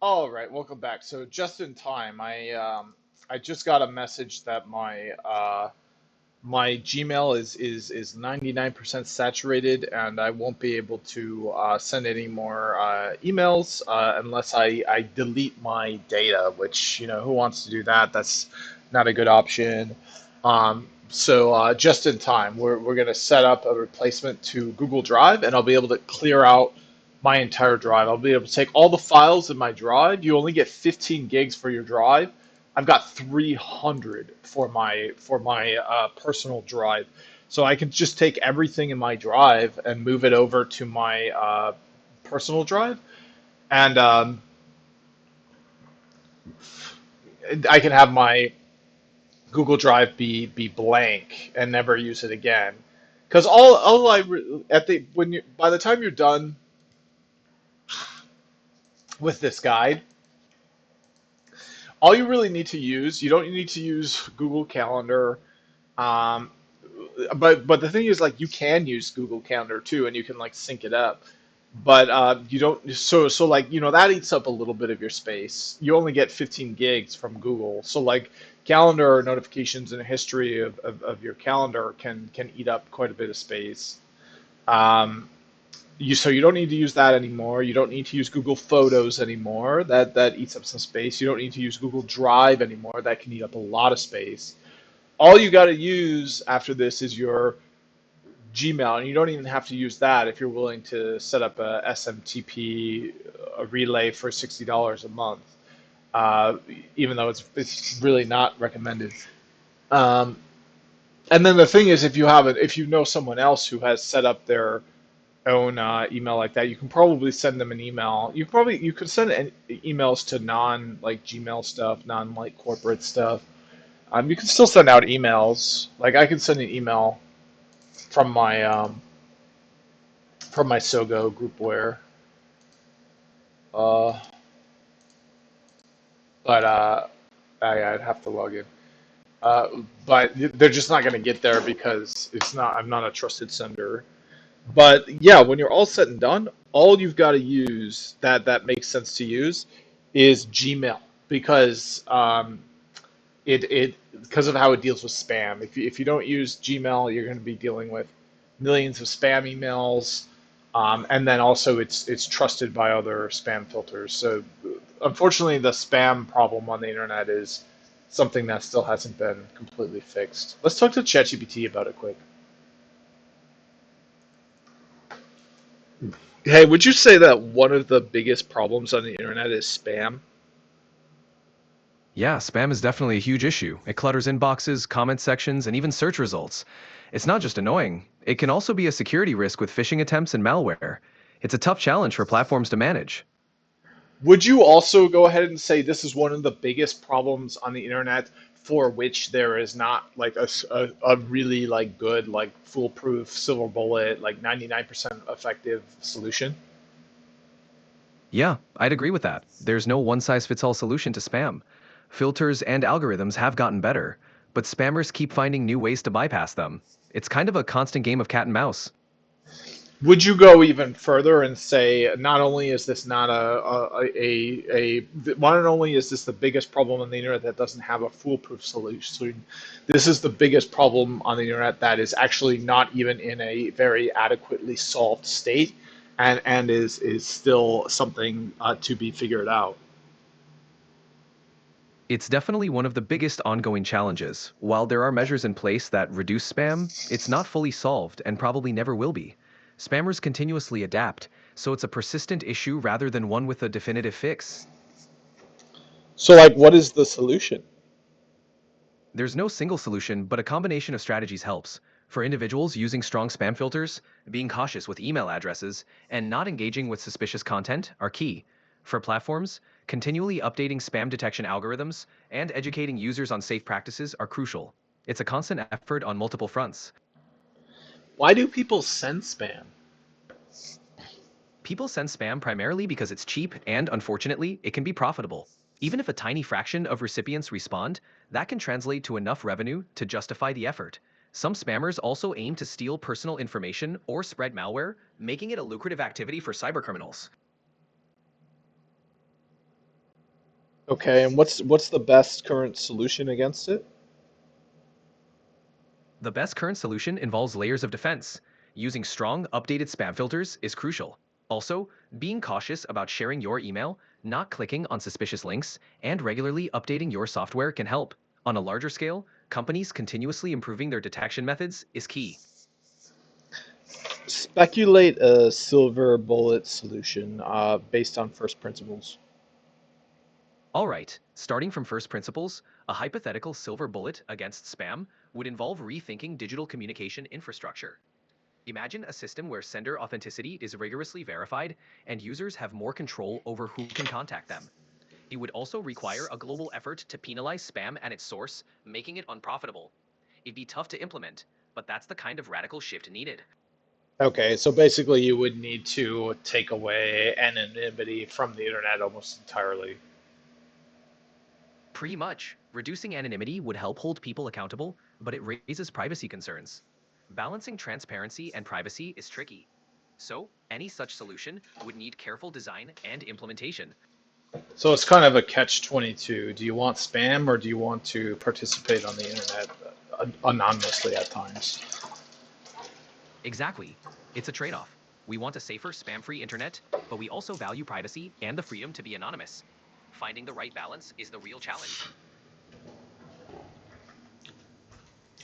All right, welcome back. So just in time, I just got a message that my Gmail is 99% saturated, and I won't be able to send any more emails unless I delete my data. Which who wants to do that? That's not a good option. So just in time, we're gonna set up a replacement to Google Drive, and I'll be able to clear out my entire drive. I'll be able to take all the files in my drive. You only get 15 gigs for your drive. I've got 300 for my personal drive, so I can just take everything in my drive and move it over to my personal drive, and I can have my Google Drive be blank and never use it again. Because all I at the when you by the time you're done with this guide, all you really need to use, you don't need to use Google Calendar. Um, but the thing is, like, you can use Google Calendar too, and you can like sync it up. But you don't. So like that eats up a little bit of your space. You only get 15 gigs from Google. So like calendar notifications and a history of your calendar can eat up quite a bit of space. Um, you don't need to use that anymore. You don't need to use Google Photos anymore. That eats up some space. You don't need to use Google Drive anymore. That can eat up a lot of space. All you got to use after this is your Gmail, and you don't even have to use that if you're willing to set up a SMTP relay for $60 a month. Uh, Even though it's really not recommended. Um, and then the thing is, if you know someone else who has set up their own email like that, you can probably send them an email. You could send emails to non like Gmail stuff, non like corporate stuff. You can still send out emails. Like I can send an email from my Sogo groupware. Uh, but I'd have to log in. Uh, but they're just not going to get there because it's not. I'm not a trusted sender. But yeah, when you're all said and done, all you've got to use that makes sense to use is Gmail because it because of how it deals with spam. If you don't use Gmail, you're going to be dealing with millions of spam emails, and then also it's trusted by other spam filters. So unfortunately, the spam problem on the internet is something that still hasn't been completely fixed. Let's talk to ChatGPT about it quick. Hey, would you say that one of the biggest problems on the internet is spam? Yeah, spam is definitely a huge issue. It clutters inboxes, comment sections, and even search results. It's not just annoying, it can also be a security risk with phishing attempts and malware. It's a tough challenge for platforms to manage. Would you also go ahead and say this is one of the biggest problems on the internet for which there is not like a really like good like foolproof silver bullet like 99% effective solution? Yeah, I'd agree with that. There's no one size fits all solution to spam. Filters and algorithms have gotten better, but spammers keep finding new ways to bypass them. It's kind of a constant game of cat and mouse. Would you go even further and say not only is this not not only is this the biggest problem on the internet that doesn't have a foolproof solution, this is the biggest problem on the internet that is actually not even in a very adequately solved state, and is still something to be figured out. It's definitely one of the biggest ongoing challenges. While there are measures in place that reduce spam, it's not fully solved and probably never will be. Spammers continuously adapt, so it's a persistent issue rather than one with a definitive fix. So, like, what is the solution? There's no single solution, but a combination of strategies helps. For individuals, using strong spam filters, being cautious with email addresses, and not engaging with suspicious content are key. For platforms, continually updating spam detection algorithms and educating users on safe practices are crucial. It's a constant effort on multiple fronts. Why do people send spam? People send spam primarily because it's cheap and, unfortunately, it can be profitable. Even if a tiny fraction of recipients respond, that can translate to enough revenue to justify the effort. Some spammers also aim to steal personal information or spread malware, making it a lucrative activity for cybercriminals. Okay, and what's the best current solution against it? The best current solution involves layers of defense. Using strong, updated spam filters is crucial. Also, being cautious about sharing your email, not clicking on suspicious links, and regularly updating your software can help. On a larger scale, companies continuously improving their detection methods is key. Speculate a silver bullet solution based on first principles. All right, starting from first principles, a hypothetical silver bullet against spam would involve rethinking digital communication infrastructure. Imagine a system where sender authenticity is rigorously verified and users have more control over who can contact them. It would also require a global effort to penalize spam at its source, making it unprofitable. It'd be tough to implement, but that's the kind of radical shift needed. Okay, so basically you would need to take away anonymity from the internet almost entirely. Pretty much, reducing anonymity would help hold people accountable, but it raises privacy concerns. Balancing transparency and privacy is tricky. So, any such solution would need careful design and implementation. So it's kind of a catch-22. Do you want spam or do you want to participate on the internet anonymously at times? Exactly. It's a trade off. We want a safer, spam free internet, but we also value privacy and the freedom to be anonymous. Finding the right balance is the real challenge.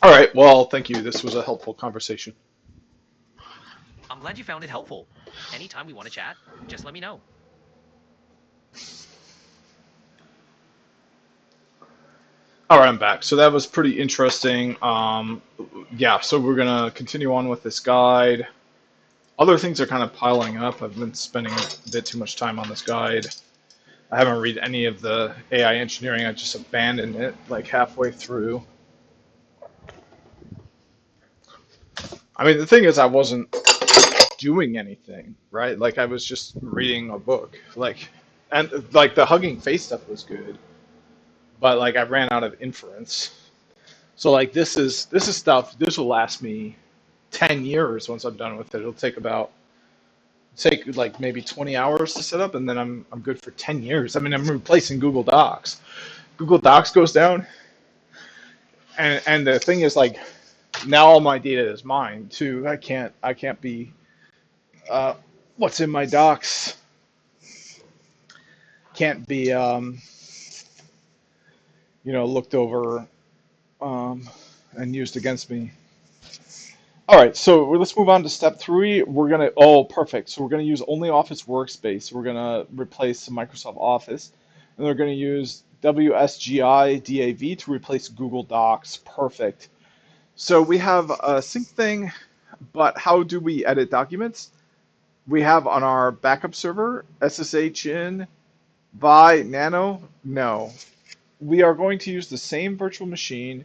All right, well, thank you. This was a helpful conversation. I'm glad you found it helpful. Anytime we want to chat, just let me know. All right, I'm back. So that was pretty interesting. Yeah, so we're gonna continue on with this guide. Other things are kind of piling up. I've been spending a bit too much time on this guide. I haven't read any of the AI engineering. I just abandoned it like halfway through. I mean, the thing is, I wasn't doing anything, right? Like I was just reading a book. And like the Hugging Face stuff was good, but like I ran out of inference. So like this is stuff. This will last me 10 years once I'm done with it. It'll take like maybe 20 hours to set up, and then I'm good for 10 years. I mean, I'm replacing Google Docs. Google Docs goes down, and the thing is like now all my data is mine too. I can't be uh, what's in my docs can't be looked over um, and used against me. All right, so let's move on to step three. Perfect. So we're gonna use only Office Workspace. We're gonna replace Microsoft Office, and we're gonna use WSGI DAV to replace Google Docs. Perfect. So we have a sync thing, but how do we edit documents? We have on our backup server SSH in Vi Nano. No, we are going to use the same virtual machine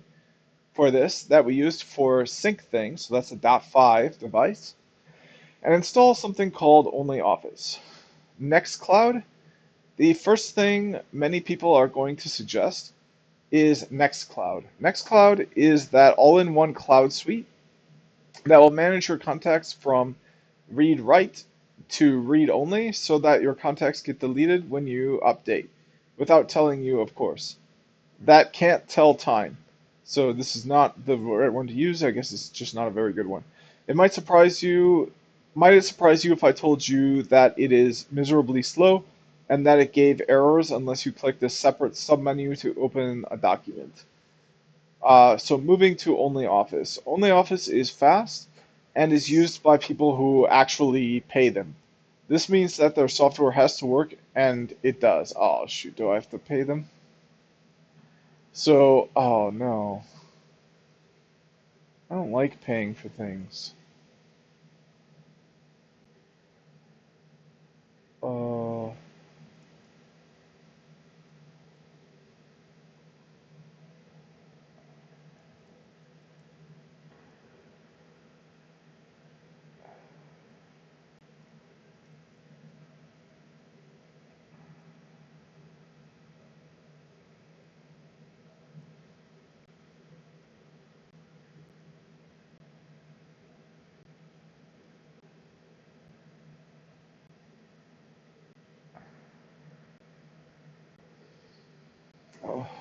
for this that we used for sync thing, so that's a .5 device, and install something called OnlyOffice. Nextcloud, the first thing many people are going to suggest is Nextcloud. Nextcloud is that all-in-one cloud suite that will manage your contacts from read write to read only so that your contacts get deleted when you update, without telling you, of course. That can't tell time. So this is not the right one to use. I guess it's just not a very good one. It might surprise you. Might it surprise you if I told you that it is miserably slow and that it gave errors unless you clicked a separate submenu to open a document? So moving to OnlyOffice. OnlyOffice is fast and is used by people who actually pay them. This means that their software has to work, and it does. Oh shoot, do I have to pay them? So, oh no. I don't like paying for things. Uh,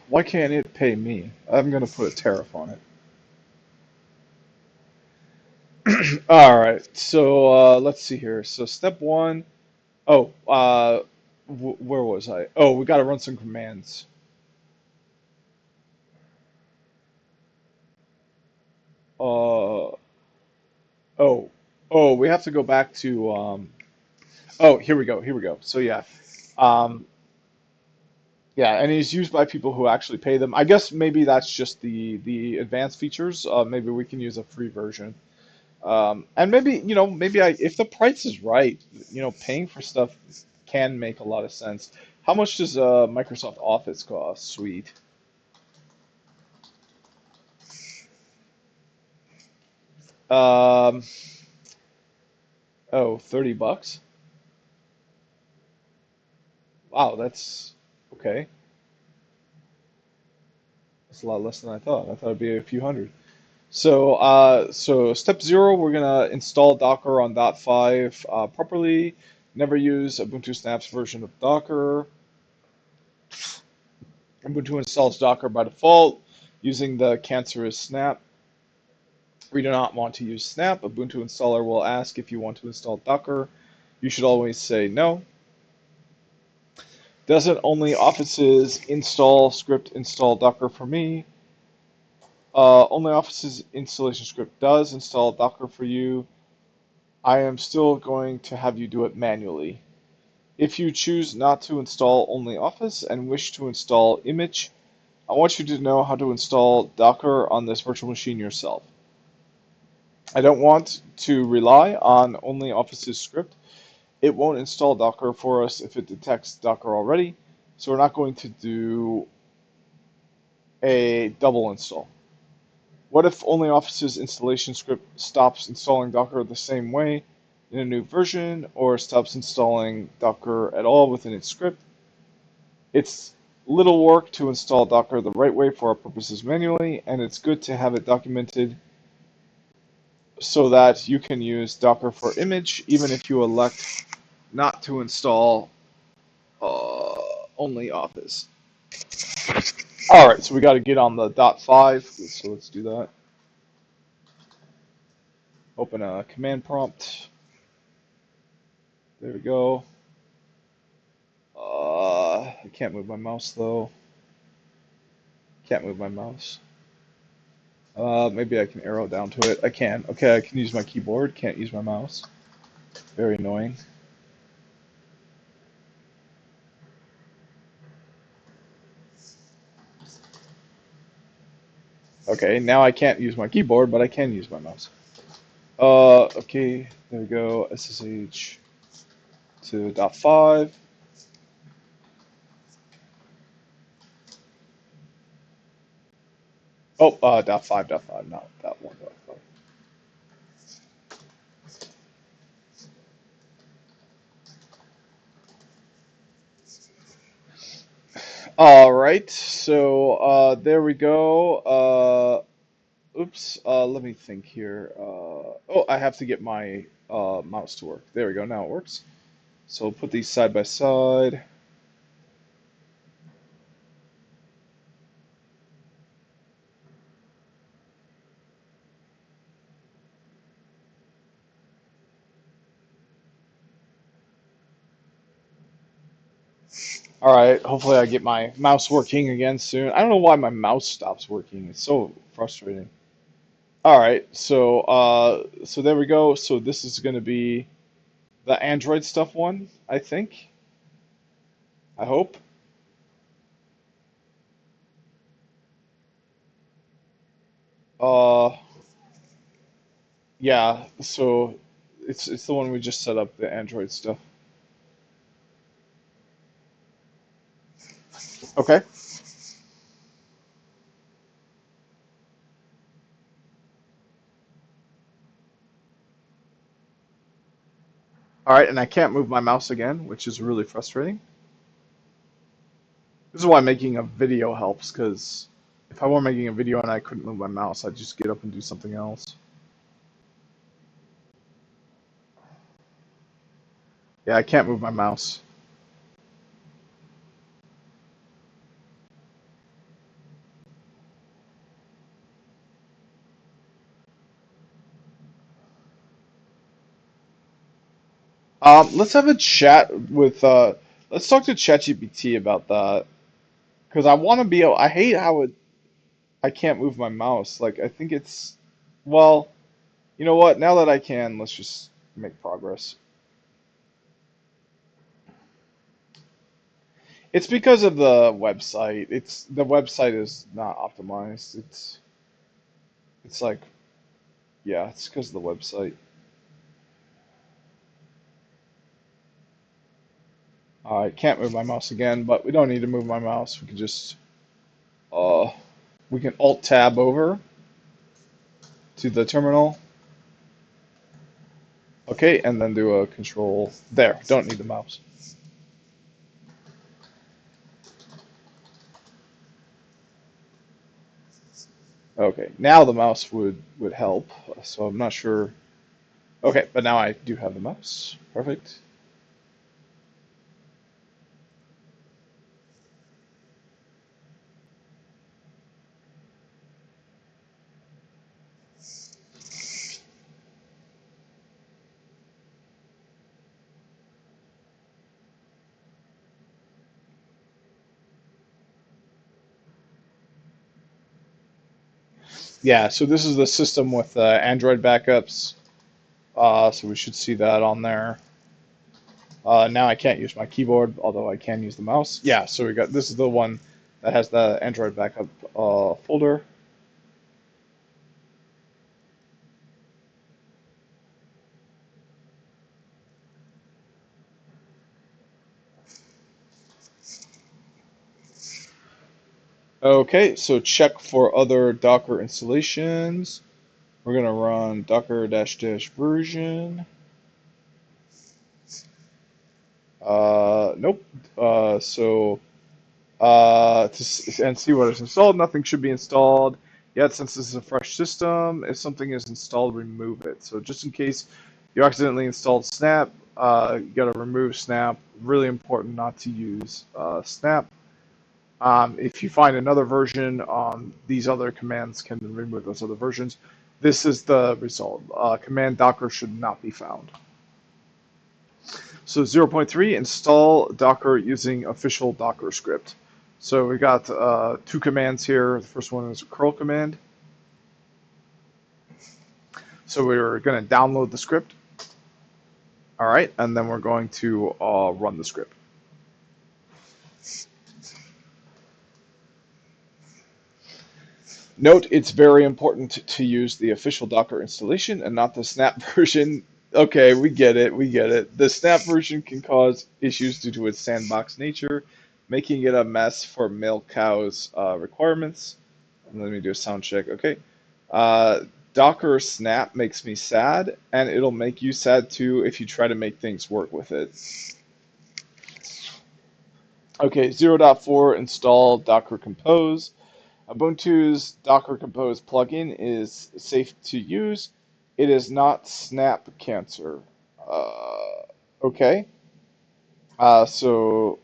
Why can't it pay me? I'm gonna put a tariff on it. All right. So let's see here. So step one. Oh, where was I? Oh, we got to run some commands. Uh, oh, we have to go back to. Oh, here we go. Here we go. So yeah, um, yeah, and it's used by people who actually pay them. I guess maybe that's just the advanced features. Maybe we can use a free version. And maybe, maybe if the price is right, paying for stuff can make a lot of sense. How much does Microsoft Office cost? Sweet. Um, oh, $30? Wow, that's okay. That's a lot less than I thought. I thought it'd be a few hundred. So step zero, we're gonna install Docker on .5 properly. Never use Ubuntu Snap's version of Docker. Ubuntu installs Docker by default using the cancerous Snap. We do not want to use Snap. Ubuntu installer will ask if you want to install Docker. You should always say no. Doesn't only Office's install script install Docker for me? Only Office's installation script does install Docker for you. I am still going to have you do it manually. If you choose not to install only Office and wish to install Image, I want you to know how to install Docker on this virtual machine yourself. I don't want to rely on only Office's script. It won't install Docker for us if it detects Docker already, so we're not going to do a double install. What if OnlyOffice's installation script stops installing Docker the same way in a new version, or stops installing Docker at all within its script? It's little work to install Docker the right way for our purposes manually, and it's good to have it documented so that you can use Docker for image even if you elect not to install only Office. All right, so we got to get on the .5, so let's do that. Open a command prompt. There we go. I can't move my mouse though. Can't move my mouse. Maybe I can arrow down to it. I can. Okay, I can use my keyboard. Can't use my mouse. Very annoying. Okay, now I can't use my keyboard, but I can use my mouse. Okay, there we go. SSH to .5. Oh, .5, not .1, .5. All right, so there we go. Oops, let me think here. Oh, I have to get my mouse to work. There we go, now it works. So we'll put these side by side. All right, hopefully I get my mouse working again soon. I don't know why my mouse stops working. It's so frustrating. All right, so there we go. So this is going to be the Android stuff one, I think. I hope. Uh, yeah. So it's the one we just set up, the Android stuff. Okay. All right, and I can't move my mouse again, which is really frustrating. This is why making a video helps, because if I were making a video and I couldn't move my mouse, I'd just get up and do something else. Yeah, I can't move my mouse. Let's have a chat with let's talk to ChatGPT about that because I want to be able. I hate how I can't move my mouse. Like I think it's well, you know what? Now that I can, let's just make progress. It's because of the website. It's the website is not optimized. It's like yeah, it's because of the website. I can't move my mouse again, but we don't need to move my mouse. We can just uh we can Alt Tab over to the terminal. Okay, and then do a control there. Don't need the mouse. Okay, now the mouse would help. So I'm not sure. Okay, but now I do have the mouse. Perfect. Yeah, so this is the system with Android backups. So we should see that on there. Now I can't use my keyboard, although I can use the mouse. Yeah, so we got this is the one that has the Android backup folder. Okay, so check for other Docker installations. We're gonna run docker dash dash version. Nope. So and see what is installed. Nothing should be installed yet since this is a fresh system. If something is installed, remove it. So just in case you accidentally installed Snap, you got to remove Snap. Really important not to use Snap. If you find another version, these other commands can remove those other versions. This is the result. Command Docker should not be found. So 0.3, install Docker using official Docker script. So we got two commands here. The first one is a curl command. So we're going to download the script. All right, and then we're going to run the script. Note, it's very important to use the official Docker installation and not the Snap version. Okay, we get it, we get it. The Snap version can cause issues due to its sandbox nature, making it a mess for Mailcow's requirements. Let me do a sound check. Okay. Uh, Docker Snap makes me sad, and it'll make you sad too if you try to make things work with it. Okay, 0.4 install Docker Compose. Ubuntu's Docker Compose plugin is safe to use. It is not Snap Cancer. Okay. So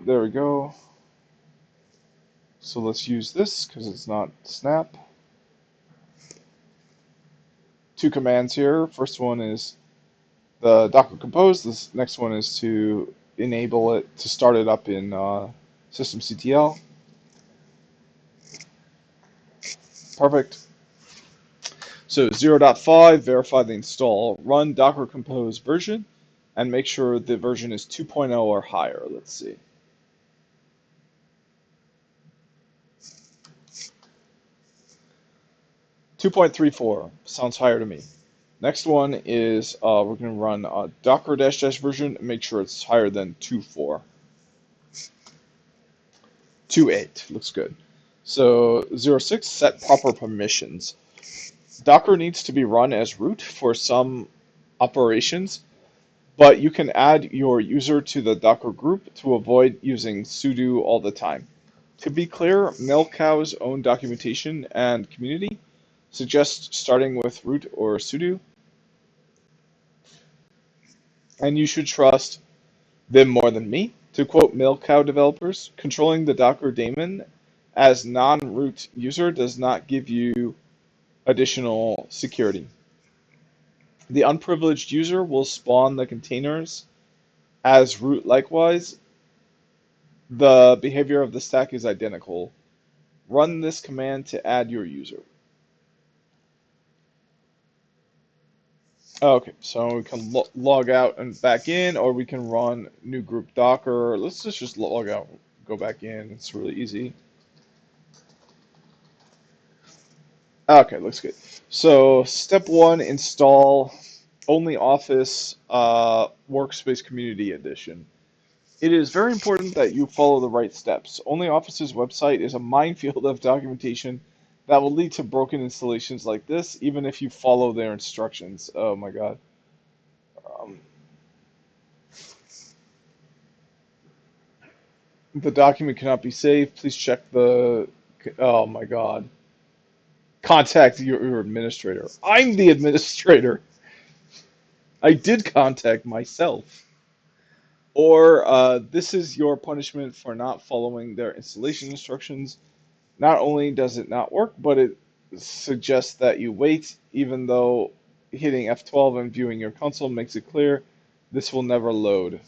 there we go. So let's use this because it's not Snap. Two commands here. First one is the Docker Compose. This next one is to enable it to start it up in systemctl. Perfect. So 0.5, verify the install. Run Docker Compose version and make sure the version is 2.0 or higher. Let's see. Two 2.34 sounds higher to me. Next one is we're going to run Docker dash dash version and make sure it's higher than 2.4. 2.8 looks good. So 0.6, set proper permissions. Docker needs to be run as root for some operations, but you can add your user to the Docker group to avoid using sudo all the time. To be clear, Mailcow's own documentation and community suggest starting with root or sudo, and you should trust them more than me. To quote Mailcow developers, controlling the Docker daemon as non-root user does not give you additional security. The unprivileged user will spawn the containers as root likewise. The behavior of the stack is identical. Run this command to add your user. Okay, so we can log out and back in, or we can run new group Docker. Let's just log out, go back in. It's really easy. Okay, looks good. So step one, install OnlyOffice Workspace Community Edition. It is very important that you follow the right steps. OnlyOffice's website is a minefield of documentation that will lead to broken installations like this, even if you follow their instructions. Oh my God. Um, the document cannot be saved. Please check the. Oh my God. Contact your administrator. I'm the administrator. I did contact myself. Or this is your punishment for not following their installation instructions. Not only does it not work, but it suggests that you wait, even though hitting F12 and viewing your console makes it clear this will never load.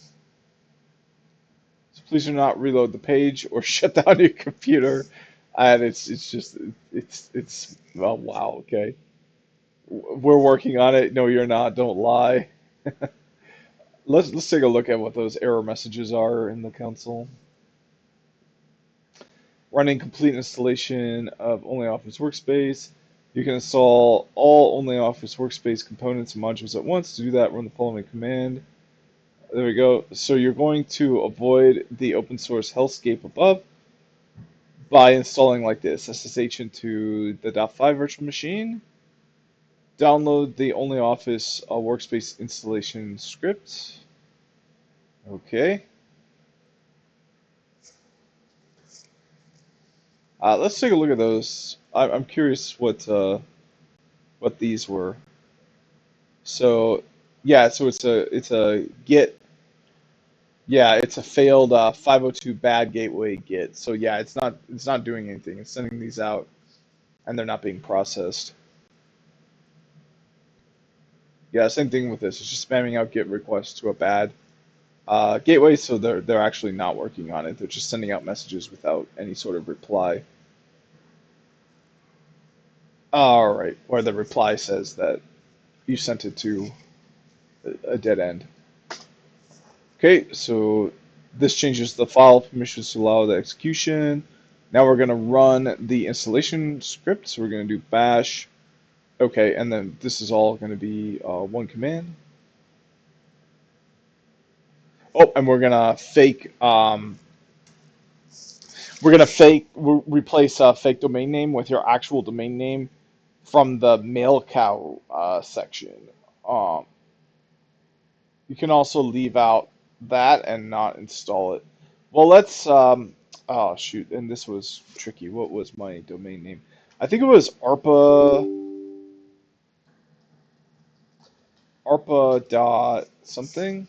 So please do not reload the page or shut down your computer. And it's just it's oh wow, okay. We're working on it. No, you're not. Don't lie. Let's take a look at what those error messages are in the console. Running complete installation of OnlyOffice Workspace. You can install all OnlyOffice Workspace components and modules at once. To do that, run the following command. There we go. So you're going to avoid the open source hellscape above by installing like this: SSH into the .5 virtual machine. Download the OnlyOffice Workspace installation script. Okay. Let's take a look at those. I'm curious what these were. So yeah, so it's a Git. Yeah, it's a failed 502 bad gateway Git. So yeah, it's not doing anything. It's sending these out and they're not being processed. Yeah, same thing with this. It's just spamming out Git requests to a bad gateway, so they're actually not working on it. They're just sending out messages without any sort of reply. All right, where the reply says that you sent it to a dead end. Okay, so this changes the file permissions to allow the execution. Now we're going to run the installation script. So we're going to do bash. Okay, and then this is all going to be one command. Oh, and we're gonna replace a fake domain name with your actual domain name from the mail cow section. Um, you can also leave out that and not install it. Well, let's. Oh shoot! And this was tricky. What was my domain name? I think it was ARPA dot something.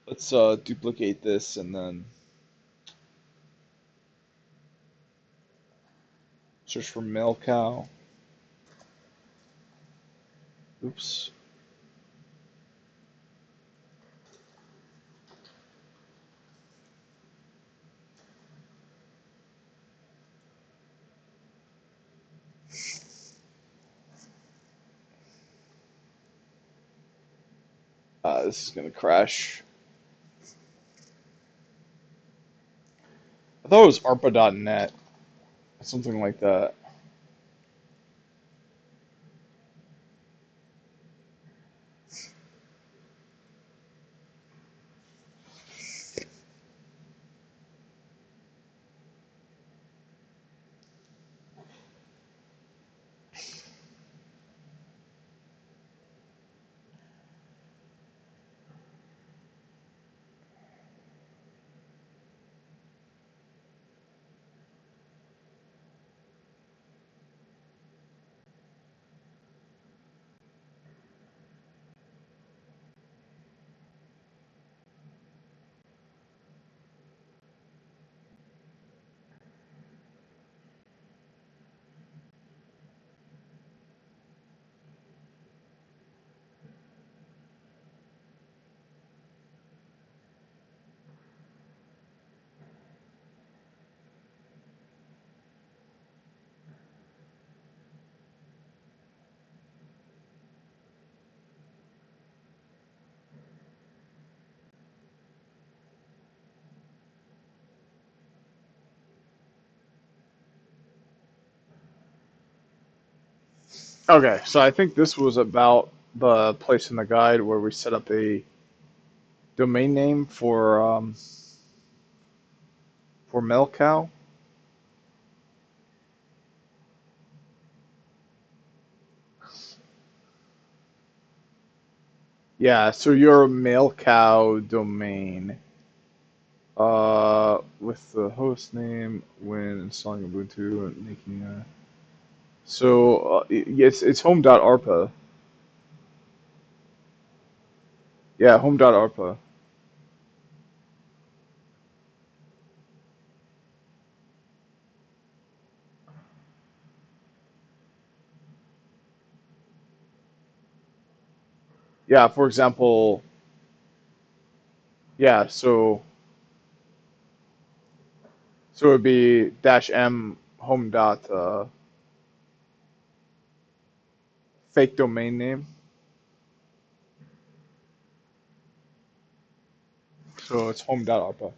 Let's duplicate this and then search for mail cow. Oops. This is gonna crash. I thought it was ARPA.net, something like that. Okay, so I think this was about the place in the guide where we set up a domain name for Melcow. Yeah, so your Melcow domain, with the host name when installing Ubuntu and making a. So it's home.arpa. Yeah, home.arpa. Yeah, for example, yeah, so it would be dash m home dot fake domain name. So it's home.arpa.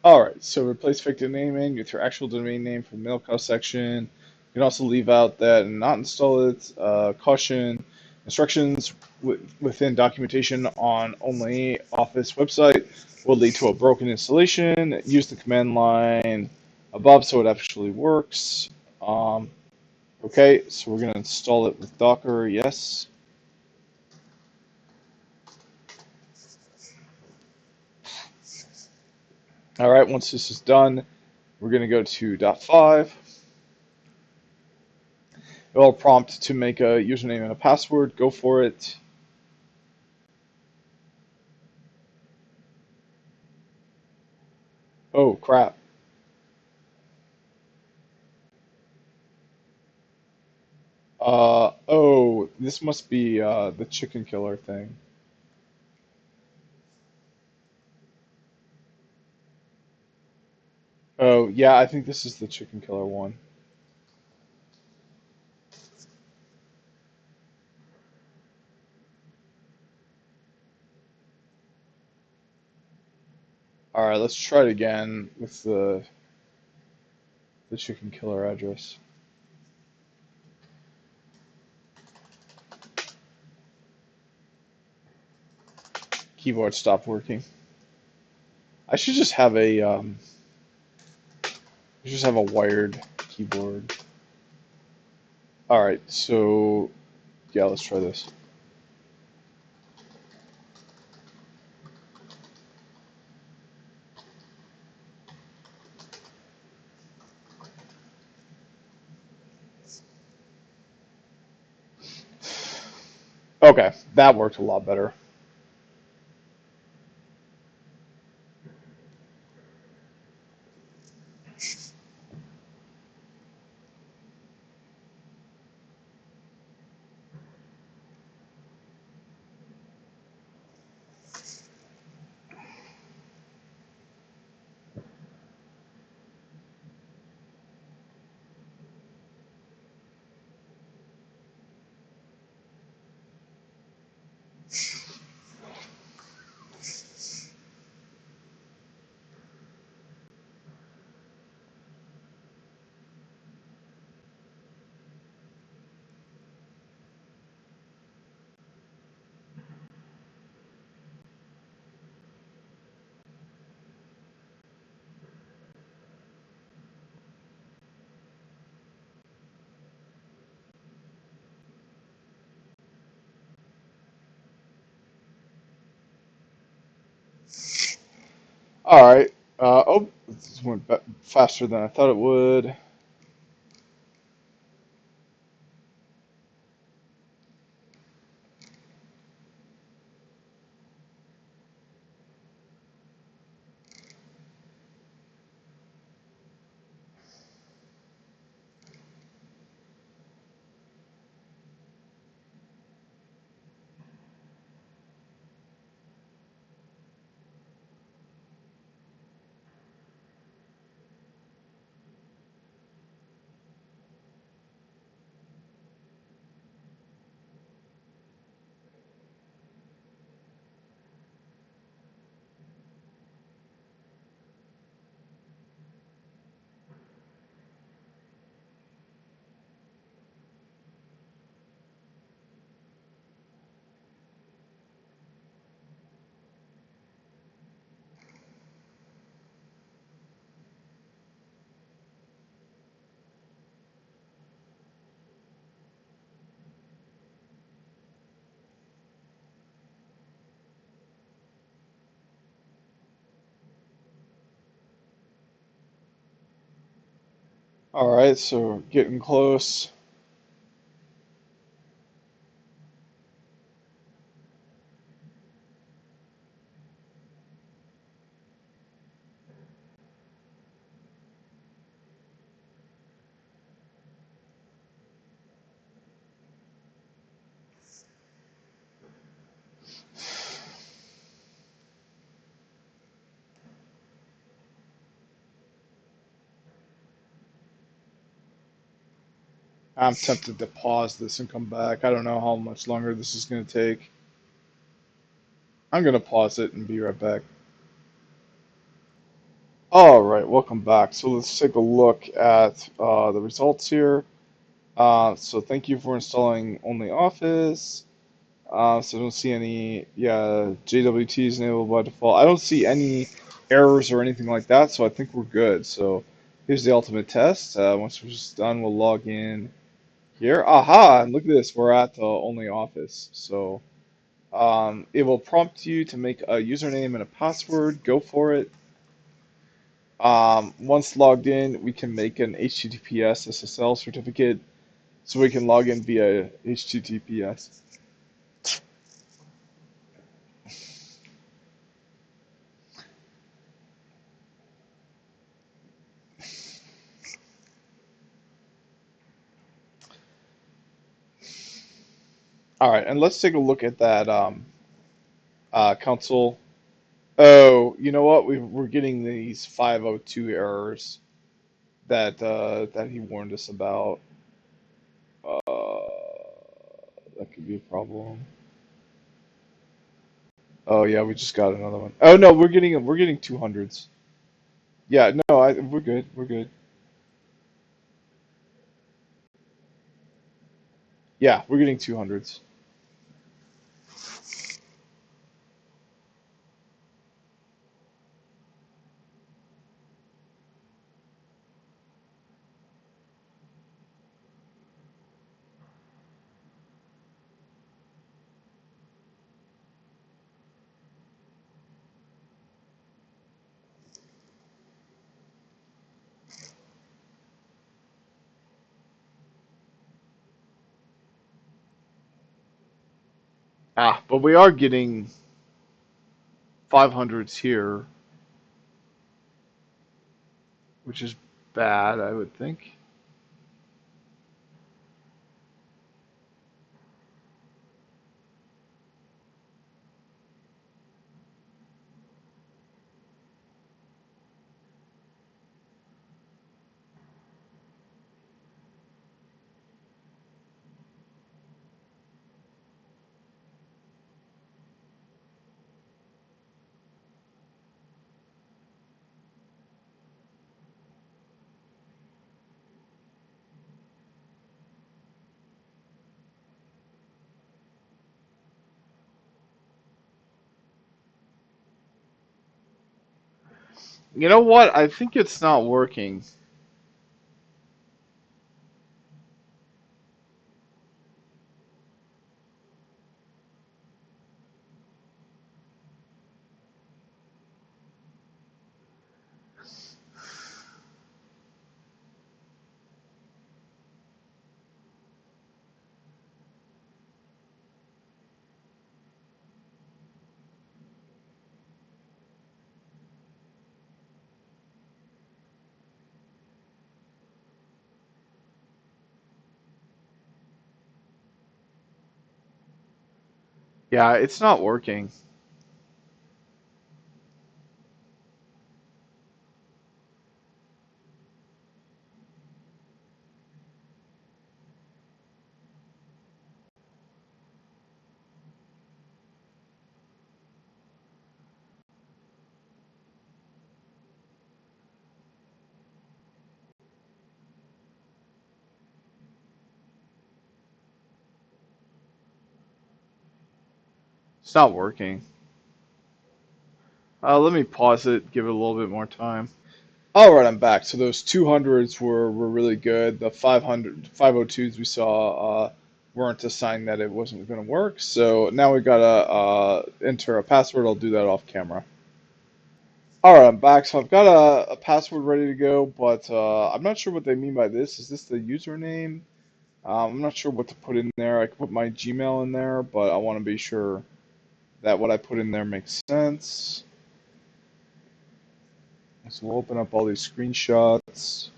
All right, so replace fake domain name with your actual domain name from the mailcall section. You can also leave out that and not install it. Caution, instructions within documentation on only Office website will lead to a broken installation. Use the command line above so it actually works. Um, okay, so we're going to install it with Docker, yes. All right, once this is done, we're going to go to .5. It'll prompt to make a username and a password. Go for it. Oh, crap. Oh, this must be the chicken killer thing. Oh, yeah, I think this is the chicken killer one. All right, let's try it again with the chicken killer address. Keyboard stopped working. I should just have a wired keyboard. All right, so yeah, let's try this. Okay, that worked a lot better. All right. Oh, this went faster than I thought it would. All right, so getting close. I'm tempted to pause this and come back. I don't know how much longer this is going to take. I'm going to pause it and be right back. All right, welcome back. So let's take a look at the results here. So thank you for installing OnlyOffice. So I don't see any, yeah, JWT is enabled by default. I don't see any errors or anything like that, so I think we're good. So here's the ultimate test. Once we're just done, we'll log in here. Aha! And look at this, we're at the OnlyOffice. So it will prompt you to make a username and a password. Go for it. Once logged in, we can make an HTTPS SSL certificate, so we can log in via HTTPS. All right, and let's take a look at that console. Oh, you know what? We're getting these 502 errors that he warned us about. That could be a problem. Oh yeah, we just got another one. Oh no, we're getting 200s. Yeah, no, we're good. We're good. Yeah, we're getting 200s. But we are getting 500s here, which is bad, I would think. You know what? I think it's not working. Yeah, it's not working. It's not working. Let me pause it, give it a little bit more time. All right, I'm back. So those 200s were really good. The 502s we saw weren't a sign that it wasn't going to work. So now we gotta enter a password. I'll do that off camera. Alright, I'm back. So I've got a password ready to go, but I'm not sure what they mean by this. Is this the username? I'm not sure what to put in there. I could put my Gmail in there, but I want to be sure that what I put in there makes sense. So we'll open up all these screenshots.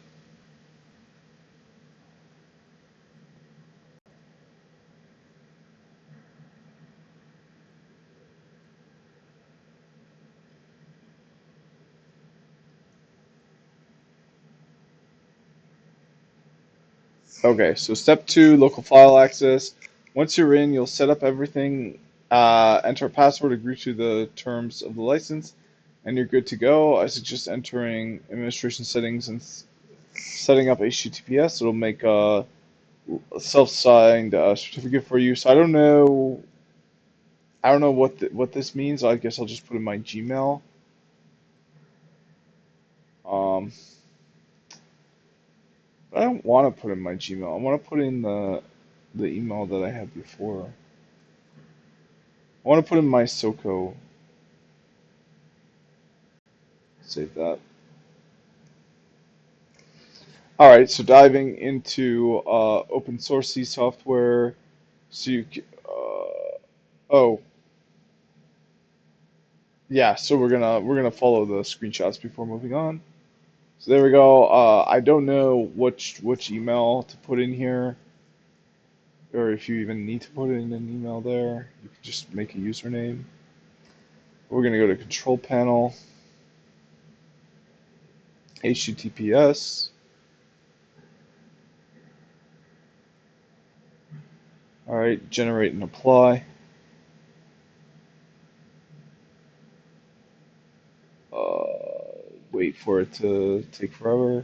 Okay, so step two, local file access. Once you're in, you'll set up everything, enter a password, agree to the terms of the license, and you're good to go. I suggest entering administration settings and setting up HTTPS. It'll make a self-signed certificate for you. So I don't know what this means. I guess I'll just put in my Gmail. Um, but I don't want to put in my Gmail. I want to put in the email that I had before. I want to put in my SOCO. Save that. All right, so diving into open source C software. So oh yeah, so we're gonna follow the screenshots before moving on. So there we go. I don't know which email to put in here, or if you even need to put in an email there. You can just make a username. We're gonna go to control panel, HTTPS. All right, generate and apply. Wait for it to take forever.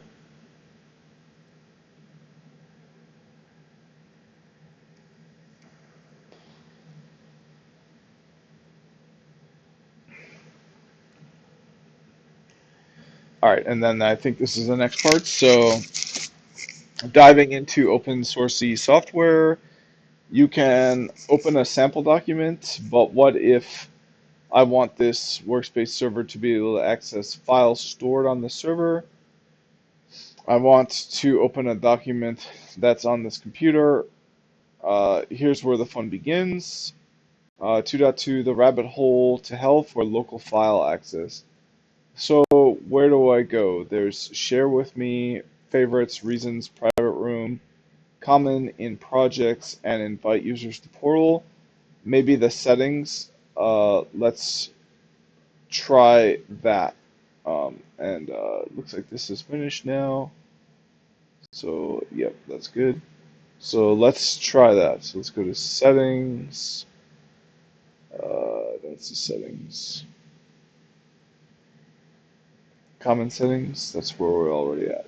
All right, and then I think this is the next part. So diving into open source software, you can open a sample document, but what if I want this workspace server to be able to access files stored on the server? I want to open a document that's on this computer. Here's where the fun begins. 2.2, the rabbit hole to hell for local file access. So where do I go? There's share with me, favorites, reasons, private room, common in projects, and invite users to portal. Maybe the settings. Let's try that. And looks like this is finished now. So yep, that's good. So let's try that. So let's go to settings. That's the settings. Common settings. That's where we're already at.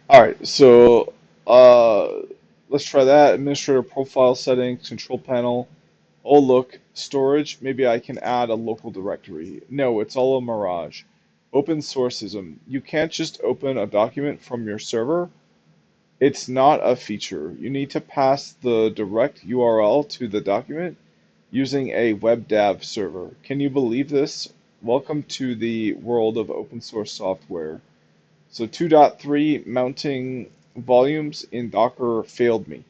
All right, so let's try that. Administrator profile settings, control panel. Oh, look, storage. Maybe I can add a local directory. No, it's all a mirage. Open sourceism. You can't just open a document from your server. It's not a feature. You need to pass the direct URL to the document using a WebDAV server. Can you believe this? Welcome to the world of open source software. So 2.3 mounting volumes in Docker failed me.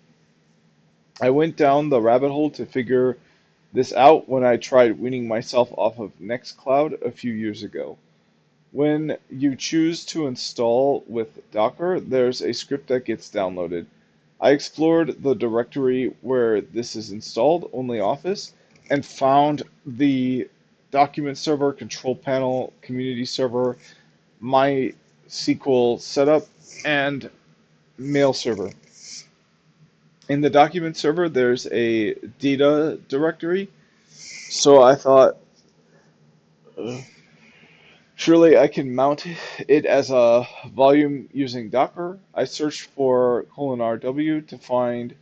I went down the rabbit hole to figure this out when I tried weaning myself off of Nextcloud a few years ago. When you choose to install with Docker, there's a script that gets downloaded. I explored the directory where this is installed, only Office, and found the document server, control panel, community server, MySQL setup, and mail server. In the document server, there's a data directory. So I thought, surely I can mount it as a volume using Docker. I searched for :rw to find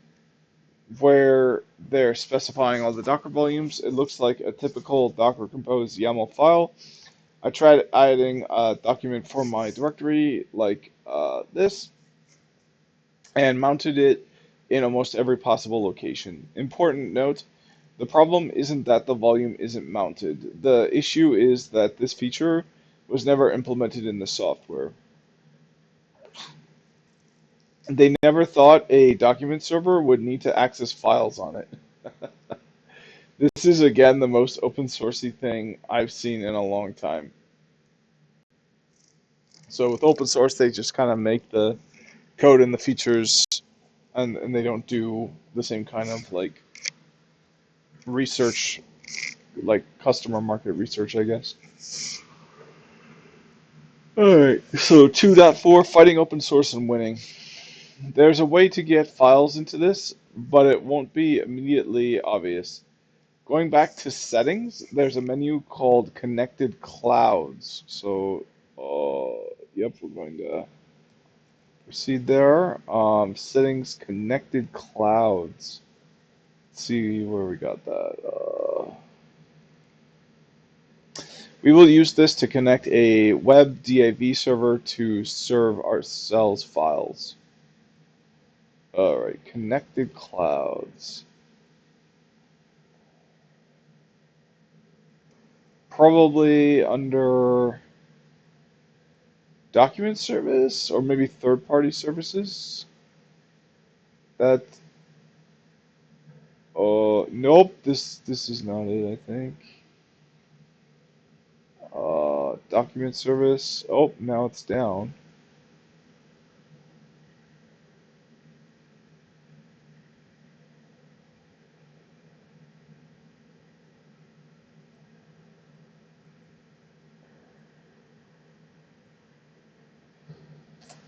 where they're specifying all the Docker volumes. It looks like a typical Docker Compose YAML file. I tried adding a document for my directory like this and mounted it in almost every possible location. Important note, The problem isn't that the volume isn't mounted. The issue is that this feature was never implemented in the software. They never thought a document server would need to access files on it. This is again the most open sourcey thing I've seen in a long time. So with open source, they just kind of make the code and the features, and they don't do the same kind of like research, like customer market research, I guess. All right, so 2.4, fighting open source and winning. There's a way to get files into this, but it won't be immediately obvious. Going back to settings, there's a menu called Connected Clouds. So, yep, we're going to proceed there. Settings, Connected Clouds. Let's see where we got that. We will use this to connect a web DAV server to serve ourselves files. All right, Connected Clouds. Probably under document service or maybe third-party services. That nope, this is not it, I think. Document service. Oh, now it's down.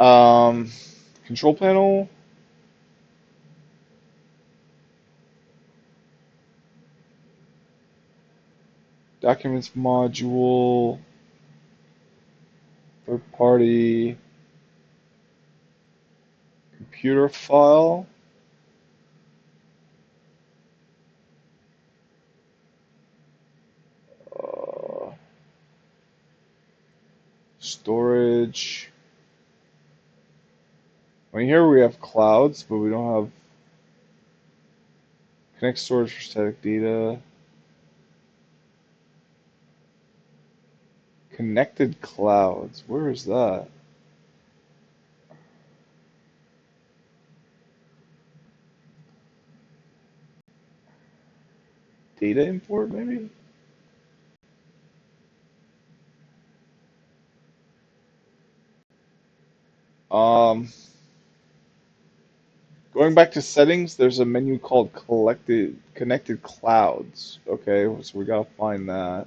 Um, Control panel. Documents module. Third party. Computer file. Uh, Storage. I mean, here we have clouds, but we don't have connect storage for static data. Connected clouds. Where is that? Data import, maybe? Um, Going back to settings, there's a menu called Connected Clouds. Okay, so we gotta find that.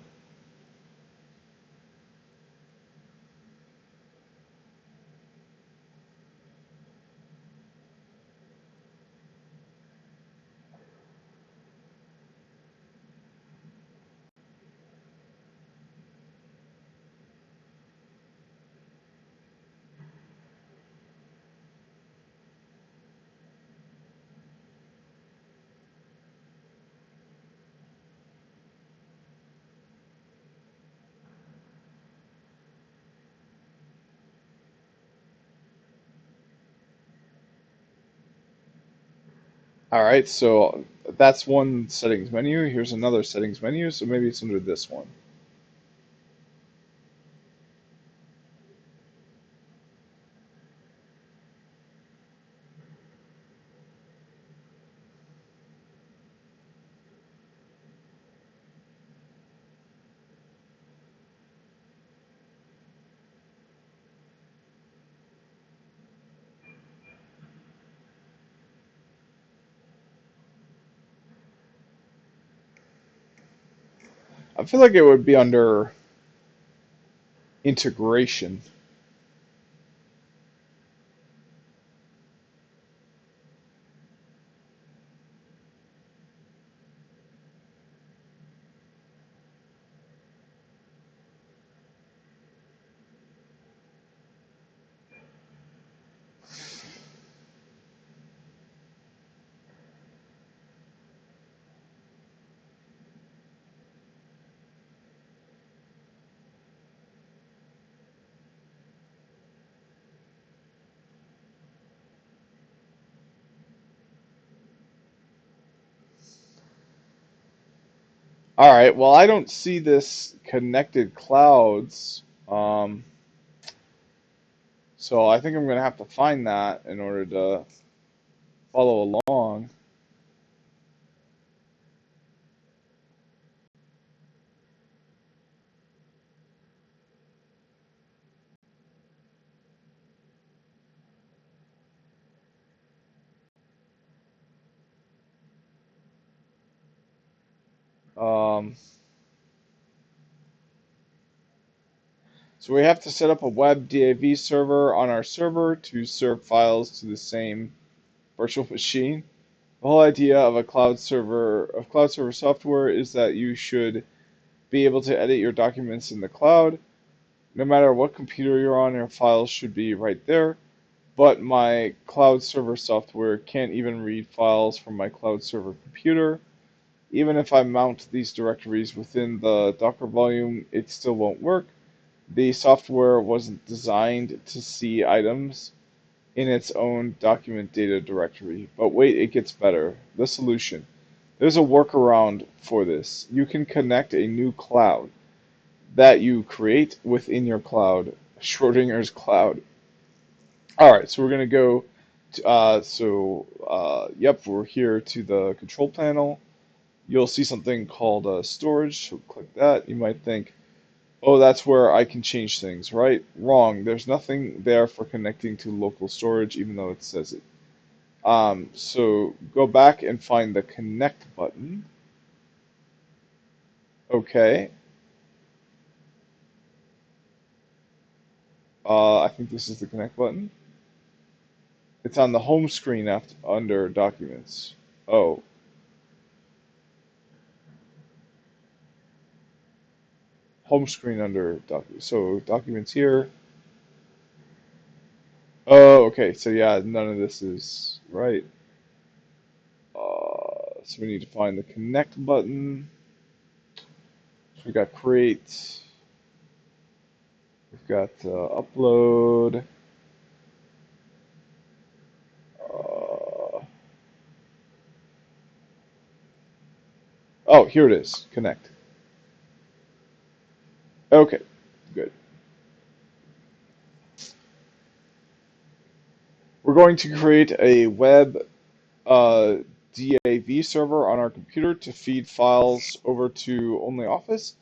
All right, so that's one settings menu. Here's another settings menu, so maybe it's under this one. I feel like it would be under integration. All right, well, I don't see this connected clouds. Um, so I think I'm going to have to find that in order to follow along. Um, so we have to set up a web DAV server on our server to serve files to the same virtual machine. The whole idea of a cloud server software is that you should be able to edit your documents in the cloud. No matter what computer you're on, your files should be right there. But my cloud server software can't even read files from my cloud server computer. Even if I mount these directories within the Docker volume, it still won't work. The software wasn't designed to see items in its own document data directory. But wait, it gets better. The solution. There's a workaround for this. You can connect a new cloud that you create within your cloud, Schrodinger's cloud. All right, so we're going to go to, yep, we're here to the control panel. You'll see something called storage, so click that. You might think, oh, that's where I can change things, right? Wrong. There's nothing there for connecting to local storage, even though it says it. So go back and find the connect button. Okay. I think this is the connect button. It's on the home screen after, under documents. Oh, home screen under documents. So documents here. Oh, okay. So yeah, none of this is right. So we need to find the connect button. So we got create. We've got upload. Uh, oh, here it is. Connect. Okay, good. We're going to create a web uh, DAV server on our computer to feed files over to OnlyOffice.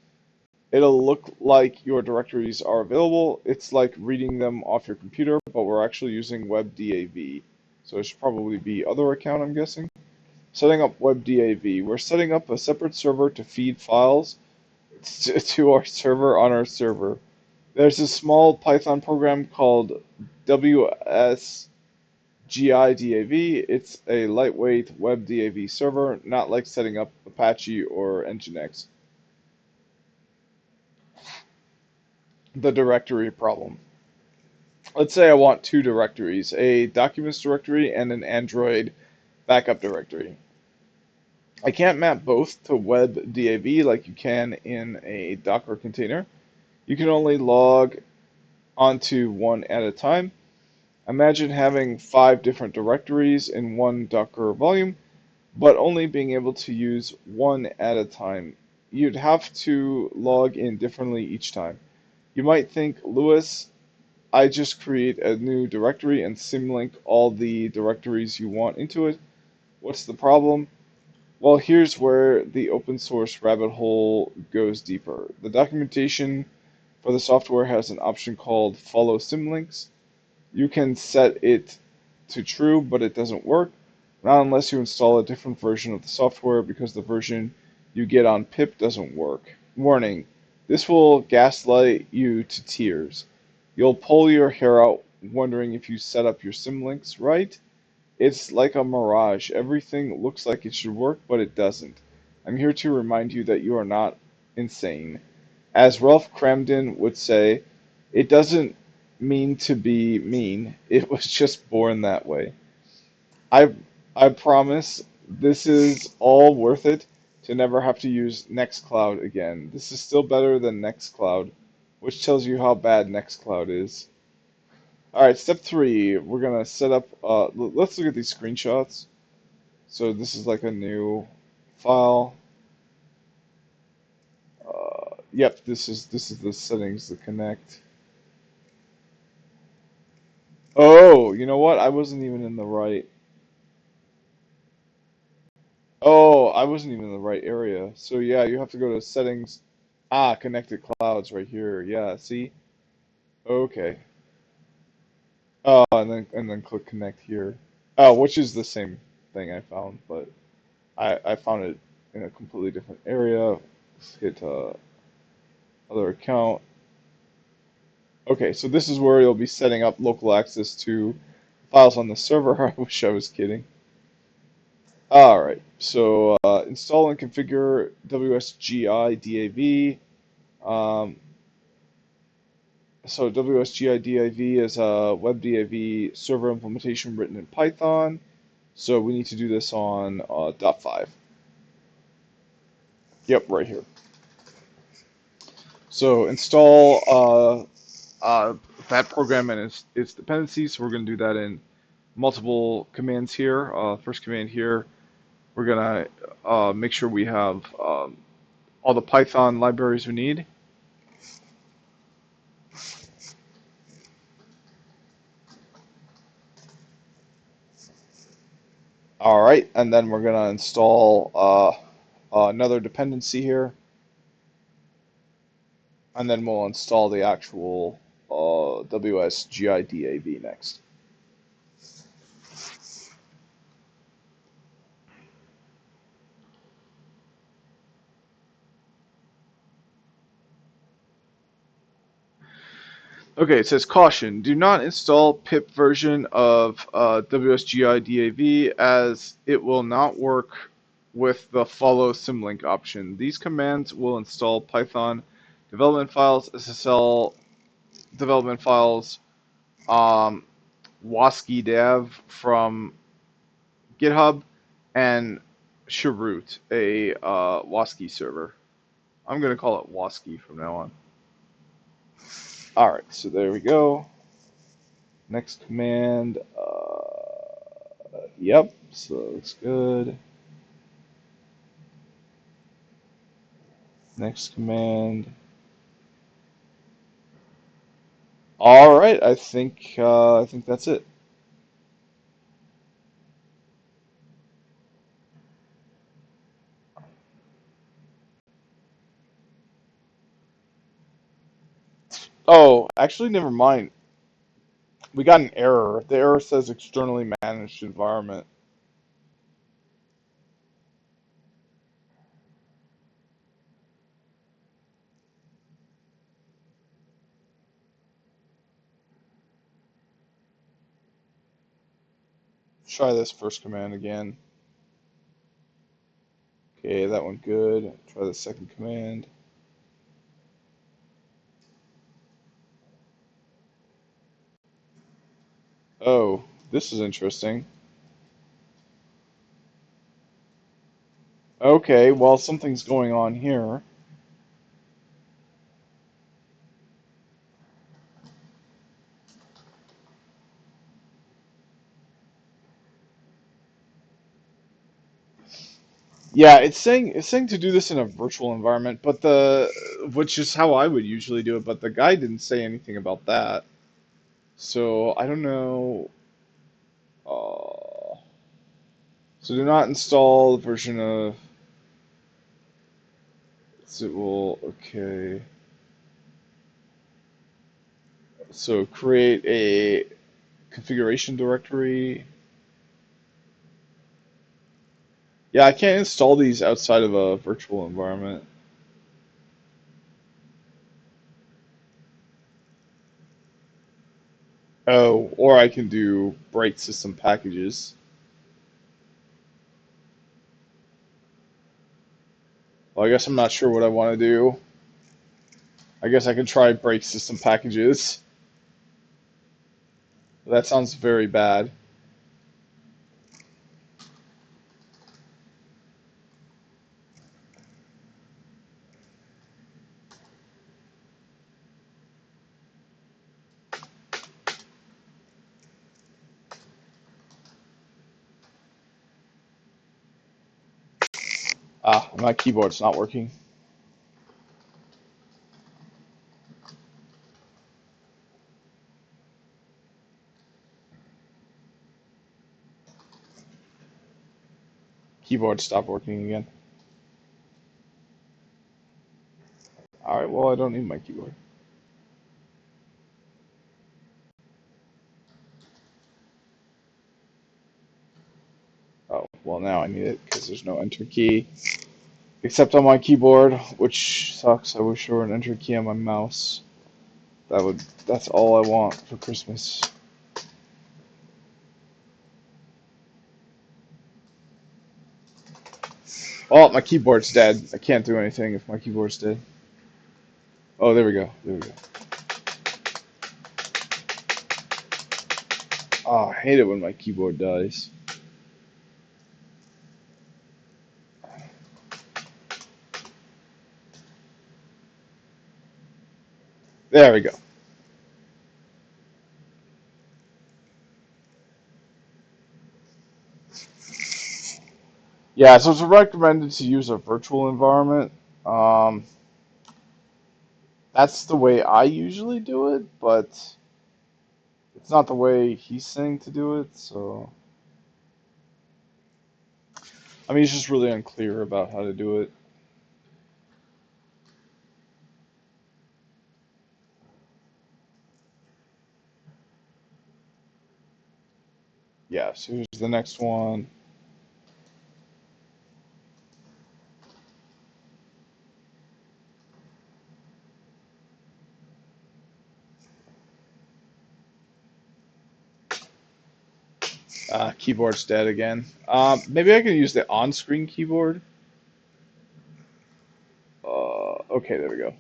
It'll look like your directories are available. It's like reading them off your computer, but we're actually using WebDAV. So it should probably be other account, I'm guessing. Setting up WebDAV. We're setting up a separate server to feed files to our server on our server. There's a small Python program called WSGIDAV. It's a lightweight WebDAV server, not like setting up Apache or Nginx. The directory problem. Let's say I want two directories, a documents directory and an Android backup directory. I can't map both to WebDAV like you can in a Docker container. You can only log onto one at a time. Imagine having 5 different directories in one Docker volume, but only being able to use one at a time. You'd have to log in differently each time. You might think, Lewis, I just create a new directory and symlink all the directories you want into it. What's the problem? Well, here's where the open source rabbit hole goes deeper. The documentation for the software has an option called follow symlinks. You can set it to true, but it doesn't work. Not unless you install a different version of the software because the version you get on pip doesn't work. Warning, this will gaslight you to tears. You'll pull your hair out wondering if you set up your symlinks right. It's like a mirage. Everything looks like it should work, but it doesn't. I'm here to remind you that you are not insane. As Ralph Cramden would say, it doesn't mean to be mean. It was just born that way. I I promise this is all worth it to never have to use Nextcloud again. This is still better than Nextcloud, which tells you how bad Nextcloud is. All right, step 3, we're gonna set up. Let's look at these screenshots. So this is like a new file. Yep, this is the settings to connect. Oh, you know what? I wasn't even in the right. Oh, I wasn't even in the right area. So yeah, you have to go to settings. Ah, connected clouds right here. Yeah, see? Okay. Oh, and then click connect here. Oh, which is the same thing I found, but I found it in a completely different area. Let's hit other account. Okay, so this is where you'll be setting up local access to files on the server. I wish I was kidding. All right, so install and configure WSGI DAV. Um, so WSGI DAV is a WebDAV server implementation written in Python. So we need to do this on .5. Yep, right here. So install that program and its dependencies. So we're going to do that in multiple commands here. First command here, we're going to make sure we have all the Python libraries we need. All right, and then we're going to install another dependency here, and then we'll install the actual WSGIDAV next. Okay, it says caution: do not install pip version of WSGI-DAV as it will not work with the follow symlink option. These commands will install Python development files, SSL development files, um, WASCI dev from GitHub, and Chroot, a WASCI server. I'm going to call it WASCI from now on. All right, so there we go. Next command. Yep, so looks good. Next command. All right, I think that's it. Oh, actually, never mind. We got an error. The error says externally managed environment. Try this first command again. Okay, that one good. Try the second command. Oh, this is interesting. Okay, well, something's going on here. Yeah, it's saying to do this in a virtual environment, but which is how I would usually do it, but the guy didn't say anything about that. So I don't know. Uh, so do not install the version of it will okay. So create a configuration directory. Yeah, I can't install these outside of a virtual environment. Oh, or I can do break system packages. Well, I guess I'm not sure what I want to do. I guess I can try break system packages. That sounds very bad. Ah, my keyboard's not working. keyboard stopped working again. Alright, well, I don't need my keyboard. Oh, well, now I need it because there's no enter key. Except on my keyboard, which sucks. I wish there were an enter key on my mouse. That's all I want for Christmas. Oh, my keyboard's dead. I can't do anything if my keyboard's dead. Oh, there we go. There we go. Oh, I hate it when my keyboard dies. There we go. Yeah, so it's recommended to use a virtual environment. Um, that's the way I usually do it, but it's not the way he's saying to do it, so I mean, he's just really unclear about how to do it. Yeah, so here's the next one. Keyboard's dead again. Maybe I can use the on-screen keyboard. Okay, there we go.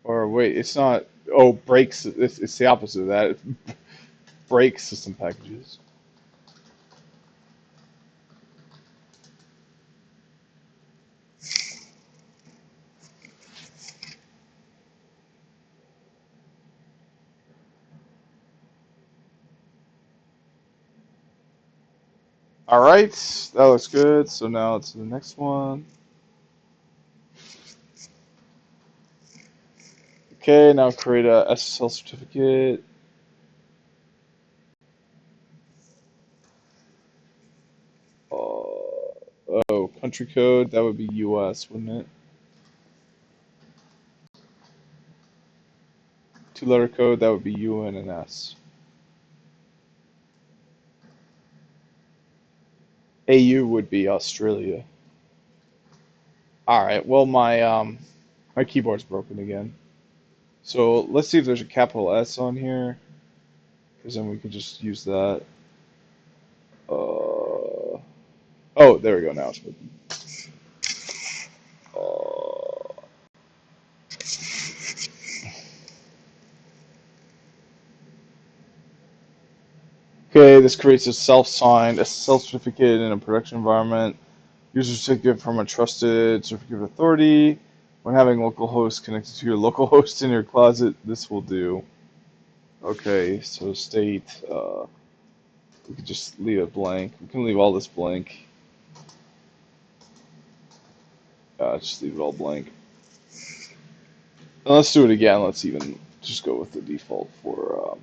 Or wait, it's not. Oh, breaks. It's the opposite of that. Break system packages. All right, that looks good. So now to the next one. Okay, now create a SSL certificate. Oh, country code. That would be US, wouldn't it? Two-letter code. That would be UN and S. AU would be Australia. All right. Well, my keyboard's broken again. So let's see if there's a capital S on here, because then we can just use that. Oh, there we go. Now it's working. Uh, okay, this creates a self-signed SSL certificate in a production environment. User certificate from a trusted certificate authority. When having localhost connected to your localhost in your closet, this will do. Okay, so state. We could just leave it blank. We can leave all this blank. Just leave it all blank. And let's do it again. Let's even just go with the default for.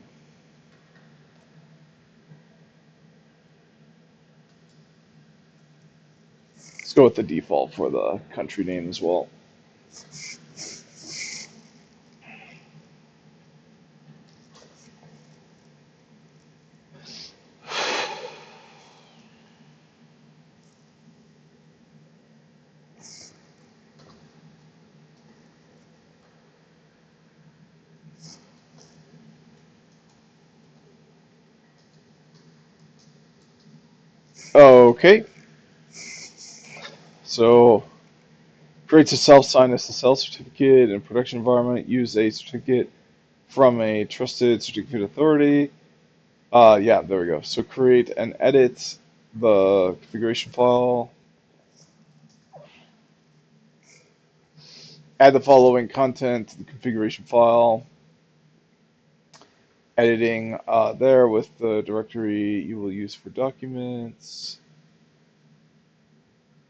Let's go with the default for the country name as well. Okay. So creates a self-signed SSL certificate in a production environment. Use a certificate from a trusted certificate authority. Yeah, there we go. So create and edit the configuration file. Add the following content to the configuration file. Editing there with the directory you will use for documents.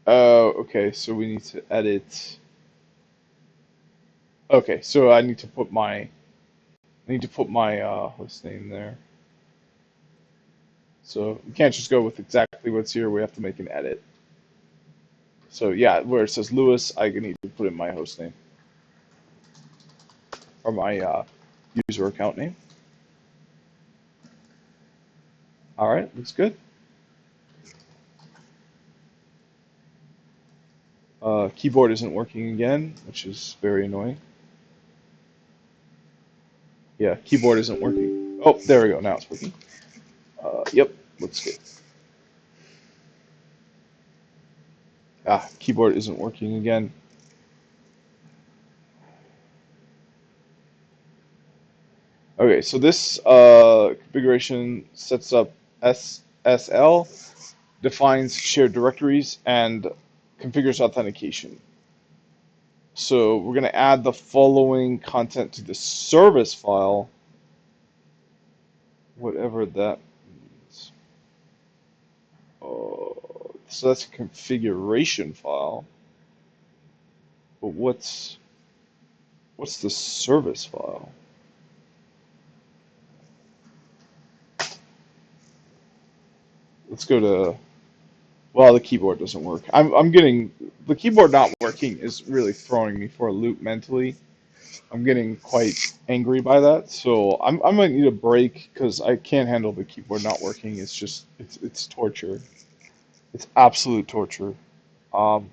Oh, okay, so we need to edit. Okay, so I need to put my I need to put my host name there. So we can't just go with exactly what's here. We have to make an edit. So yeah, where it says Lewis, I need to put in my host name or my user account name. All right, looks good. Keyboard isn't working again, which is very annoying. Yeah, keyboard isn't working. Oh, there we go. Now it's working. Yep, looks good. Ah, keyboard isn't working again. Okay, so this configuration sets up SSL, defines shared directories, and configures authentication. So we're going to add the following content to the service file, whatever that means. So that's a configuration file. But what's the service file? Let's go to, well, the keyboard doesn't work. I'm getting, the keyboard not working is really throwing me for a loop mentally. I'm getting quite angry by that. So I might need a break because I can't handle the keyboard not working. It's just, it's torture. It's absolute torture. Um,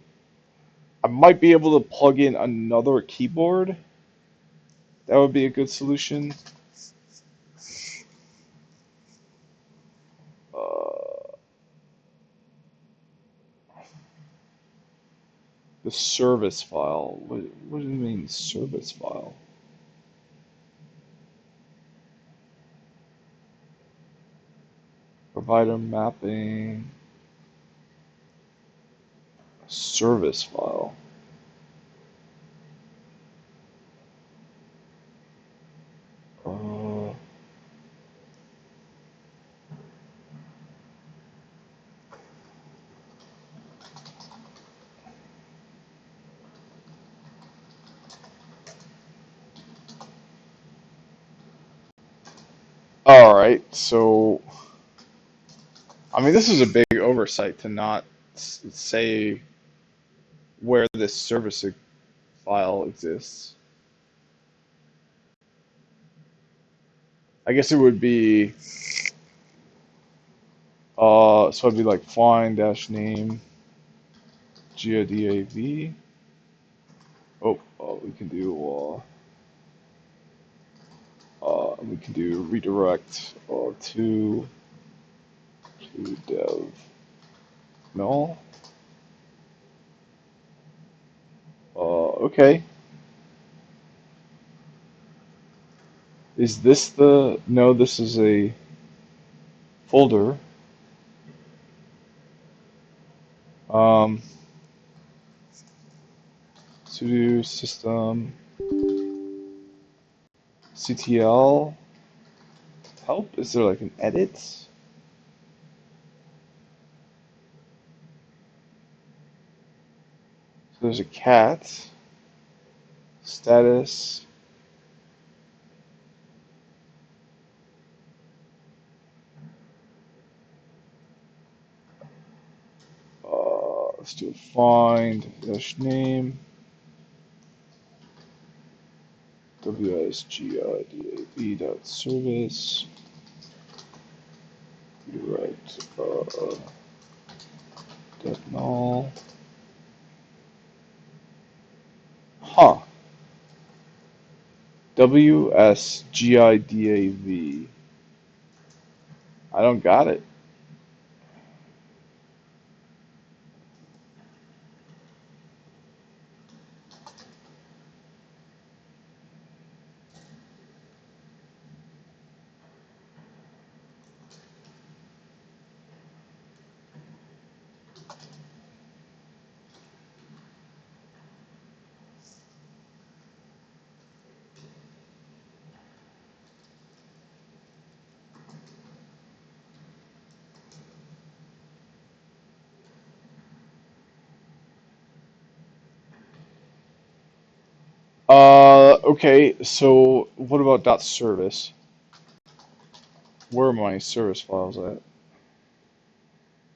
I might be able to plug in another keyboard. That would be a good solution. Uh, the service file. What do you mean service file? Provider mapping. Service file. Uh, all right. So, I mean, this is a big oversight to not say where this service file exists. I guess it would be, so it'd be like find dash name GIDAV. We can do, we can do redirect to dev null. Okay. Is this the, no, this is a folder. Um, sudo system ctl help. Is there like an edit? So there's a cat status. Let's do a find dash name wsgidav dot service. Redirect dot null. Huh. WSGIDAV. I don't got it. Okay, so what about dot .service? Where are my service files at?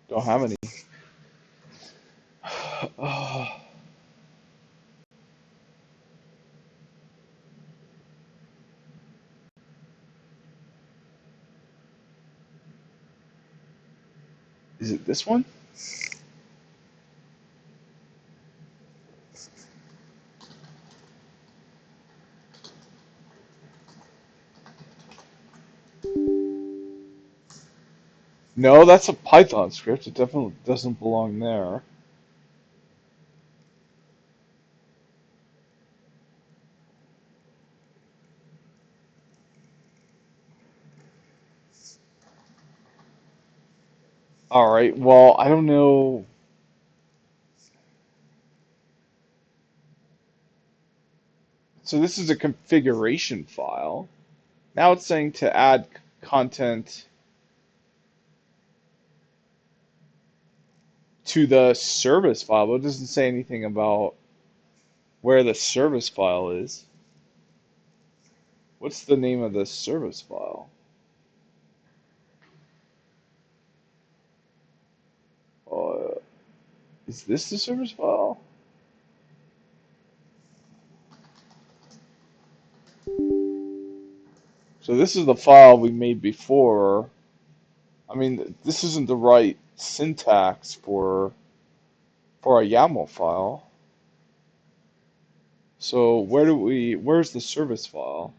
Don't have any. Is it this one? No, that's a Python script. It definitely doesn't belong there. All right, well, I don't know. So this is a configuration file. Now it's saying to add content to the service file, but it doesn't say anything about where the service file is. What's the name of the service file? Uh, is this the service file? So this is the file we made before. I mean, this isn't the right syntax for a YAML file. So where's the service file?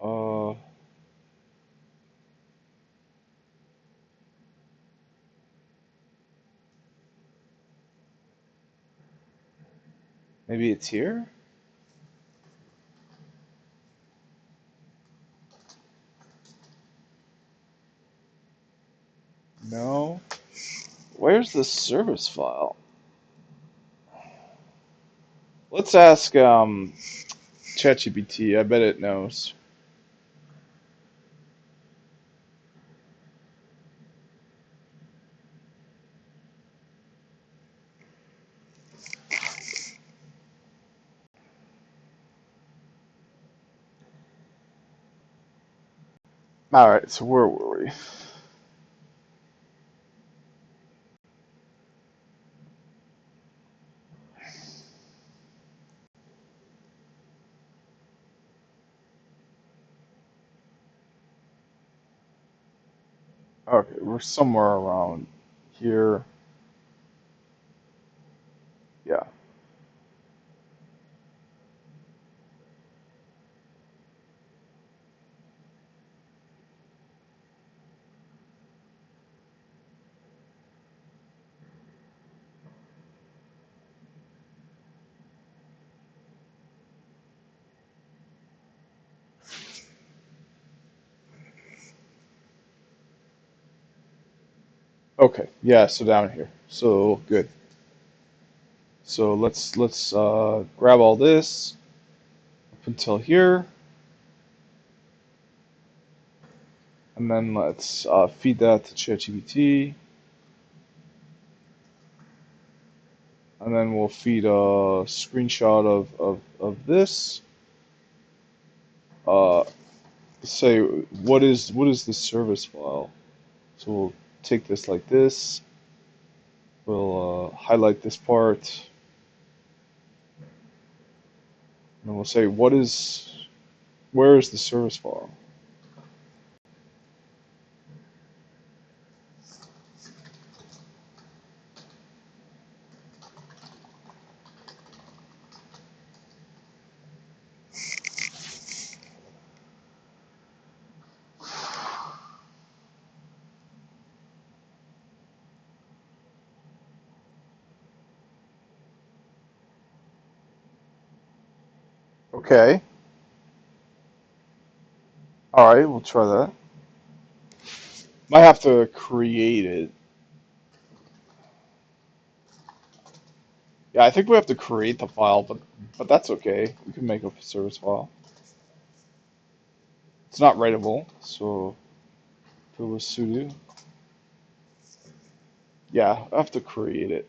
Uh, maybe it's here? No. Where's the service file? Let's ask ChatGPT. I bet it knows. All right, so where were we? Okay, we're somewhere around here. Yeah. Okay. Yeah, so down here. So good. So let's grab all this up until here, and then let's feed that to ChatGPT, and then we'll feed a screenshot of this. Uh, say what is the service file? So we'll take this like this. We'll highlight this part, and we'll say where is the service file? Okay. All right, we'll try that. Might have to create it. Yeah, I think we have to create the file, but that's okay. We can make a service file. It's not writable, so do a sudo. Yeah, I have to create it.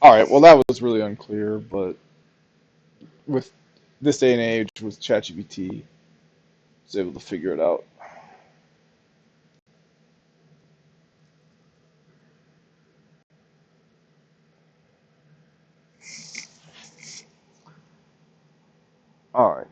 All right, well that was really unclear, but with this day and age with ChatGPT, I was able to figure it out. All right.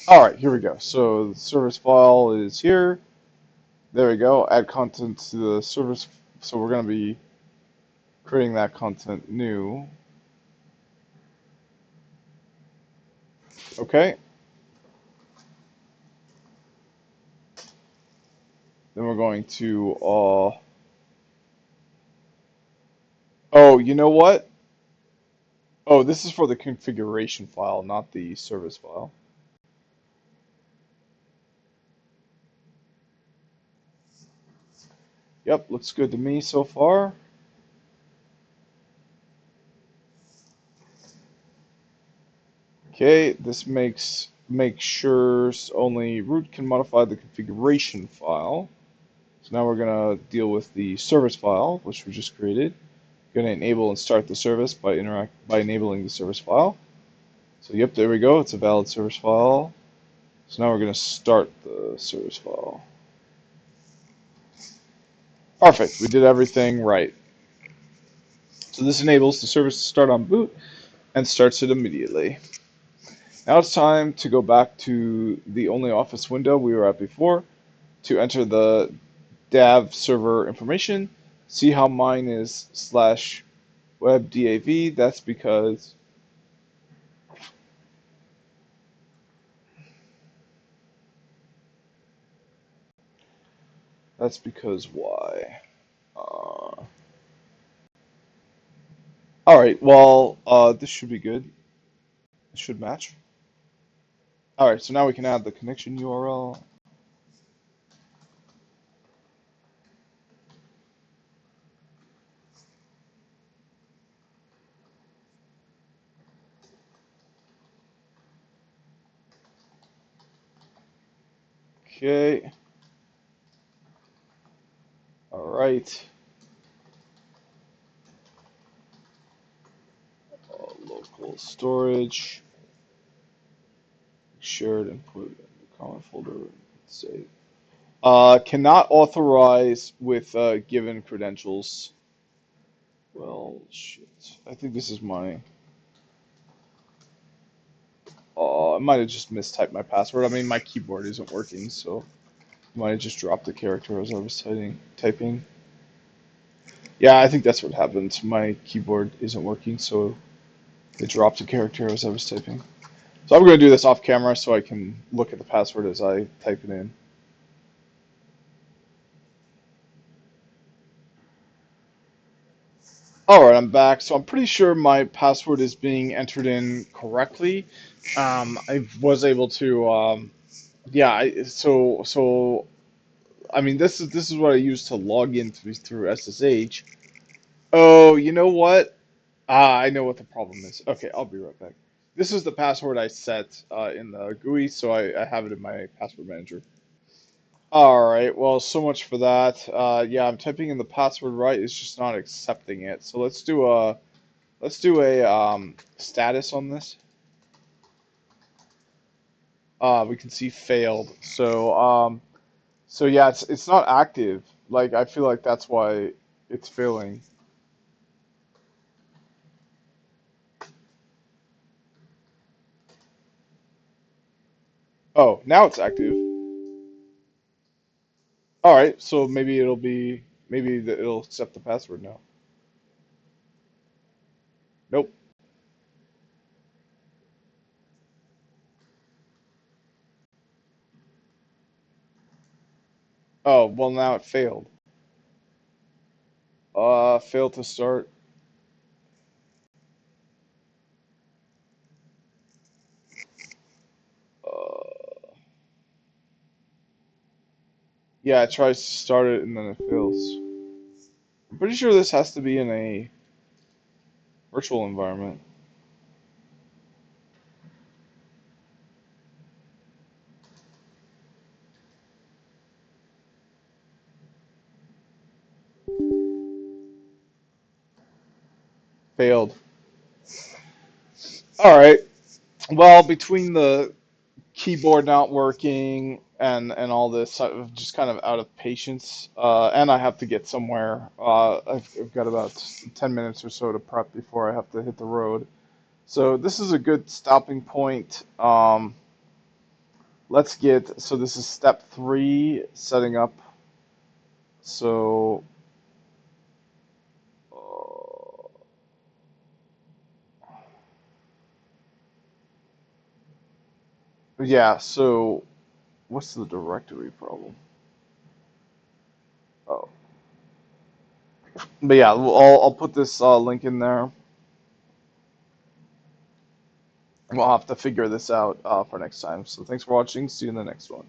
All right, here we go. So the service file is here. There we go. Add content to the service. So we're going to be creating that content new. Okay. Then we're going to, oh, you know what? Oh, this is for the configuration file, not the service file. Yep, looks good to me so far. Okay, this make sure only root can modify the configuration file. So now we're gonna deal with the service file, which we just created. Gonna enable and start the service by enabling the service file. So yep, there we go. It's a valid service file. So now we're gonna start the service file. Perfect. We did everything right. So this enables the service to start on boot and starts it immediately. Now it's time to go back to the OnlyOffice window we were at before to enter the dav server information. See how mine is /webdav. That's because why? All right. Well, this should be good. It should match. All right. So now we can add the connection URL. Okay. All right. Local storage. Shared and put in the common folder. Save. Cannot authorize with given credentials. Well, shit. I think this is my. I might have just mistyped my password. I mean, my keyboard isn't working, so I might have just dropped the character as I was typing. Yeah, I think that's what happened. My keyboard isn't working, so it dropped a character as I was typing. So I'm going to do this off camera so I can look at the password as I type it in. All right, I'm back. So I'm pretty sure my password is being entered in correctly. I was able to, yeah. So I mean, this is what I use to log in through SSH. Oh, you know what? Ah, I know what the problem is. Okay, I'll be right back. This is the password I set in the GUI, so I have it in my password manager. All right, well, so much for that. Yeah, I'm typing in the password right. It's just not accepting it. So let's do a status on this. We can see failed. So yeah, it's not active. Like I feel like that's why it's failing. Oh, now it's active. All right, so maybe it'll accept the password now. Nope. Oh, well now it failed. Failed to start. Uh, yeah, it tries to start it and then it fails. I'm pretty sure this has to be in a virtual environment. Failed. All right. Well, between the keyboard not working and all this, I'm just kind of out of patience. And I have to get somewhere. I've got about 10 minutes or so to prep before I have to hit the road. So this is a good stopping point. Let's get, so this is step three, setting up. So, uh, yeah, so what's the directory problem? Oh, but yeah, I'll put this link in there. We'll have to figure this out for next time. So thanks for watching. See you in the next one.